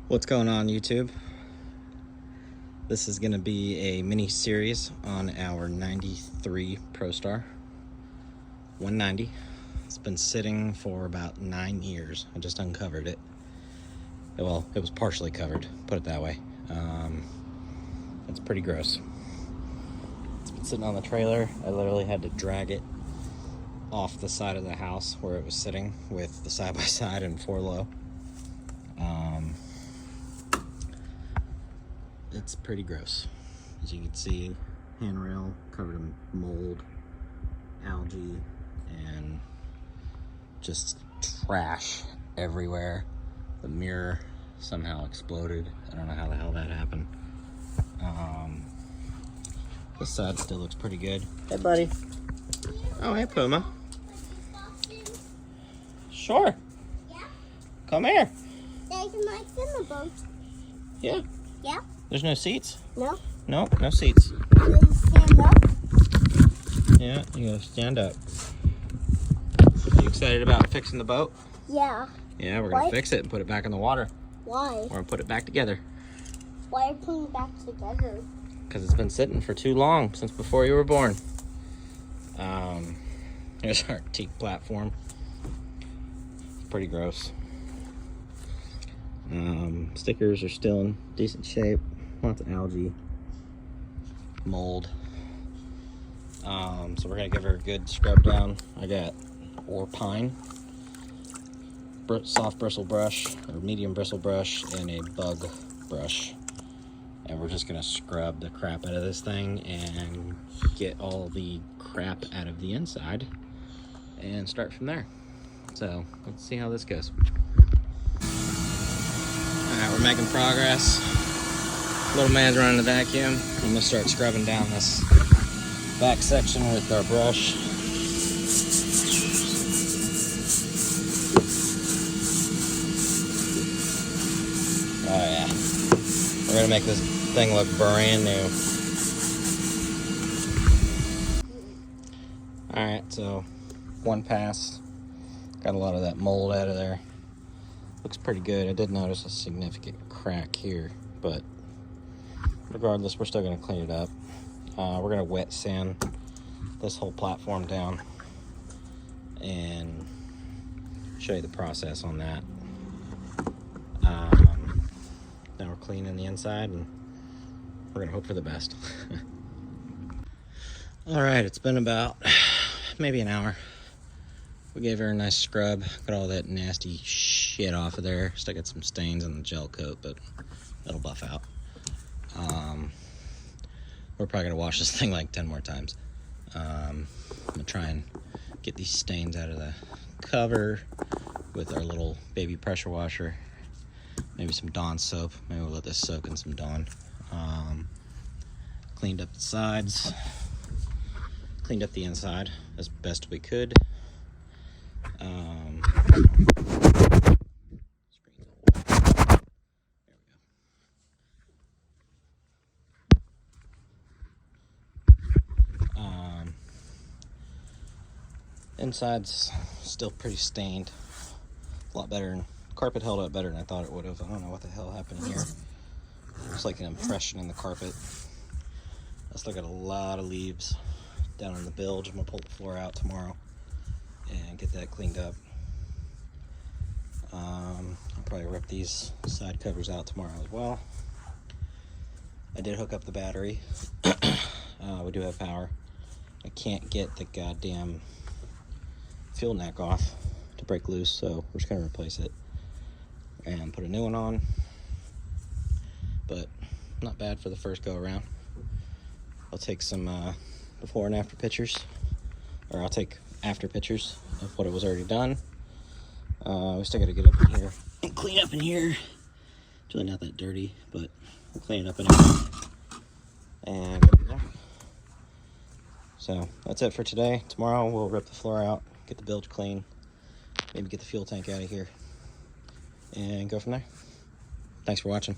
What's going on, YouTube? This is going to be a mini series on our 93 Prostar 190. It's been sitting for about 9 years. I just uncovered it. Well, it was partially covered, put it that way. It's pretty gross. It's been sitting on the trailer. I literally had to drag it off the side of the house where it was sitting with the side-by-side and 4-low. It's pretty gross. As you can see, handrail covered in mold, algae, and just trash everywhere. The mirror somehow exploded. I don't know how the hell that happened. This side still looks pretty good. Hey, buddy. Oh, hey, Puma. Sure. Yeah? Come here. There's my cinema boat. Yeah. Yeah? There's no seats? No. Nope, no seats. Will you stand up? Yeah, you gotta stand up. Are you excited about fixing the boat? Yeah. Yeah, we're gonna Why? fix it and put it back in the water. Why? We're gonna put it back together. Why are you putting it back together? Because it's been sitting for too long, since before you were born. Here's our teak platform. Pretty gross. Stickers are still in decent shape. Lots of algae, mold. So we're gonna give her a good scrub down. I got pine, soft bristle brush or medium bristle brush, and a bug brush. And we're just gonna scrub the crap out of this thing and get all the crap out of the inside and start from there. So let's see how this goes. Alright, we're making progress. Little man's running the vacuum. I'm gonna start scrubbing down this back section with our brush. Oh yeah. We're gonna make this thing look brand new. Alright, so one pass. Got a lot of that mold out of there. Looks pretty good. I did notice a significant crack here, but regardless, we're still going to clean it up. We're going to wet sand this whole platform down and show you the process on that. Now we're cleaning the inside and we're going to hope for the best. Alright, it's been about maybe an hour. We gave her a nice scrub, got all that nasty shit off of there. Still got some stains on the gel coat, but that'll buff out. We're probably gonna wash this thing like 10 more times. I'm gonna try and get these stains out of the cover with our little baby pressure washer. Maybe some Dawn soap. Maybe we'll let this soak in some Dawn. Cleaned up the sides. Cleaned up the inside as best we could. Inside's still pretty stained. A lot better. Carpet held up better than I thought it would have. I don't know what the hell happened here. It's like an impression in the carpet. I still got a lot of leaves down in the bilge. I'm gonna pull the floor out tomorrow and get that cleaned up. I'll probably rip these side covers out tomorrow as well. I did hook up the battery. We do have power. I can't get the goddamn fuel neck off to break loose, so we're just gonna replace it and put a new one on. But not bad for the first go around. I'll take some before and after pictures, or I'll take after pictures of what it was already done. We still gotta get up in here and clean up in here. It's really not that dirty, but we'll clean it up anyway and go from there. So that's it for today. Tomorrow we'll rip the floor out, get the bilge clean, maybe get the fuel tank out of here, and go from there. Thanks for watching.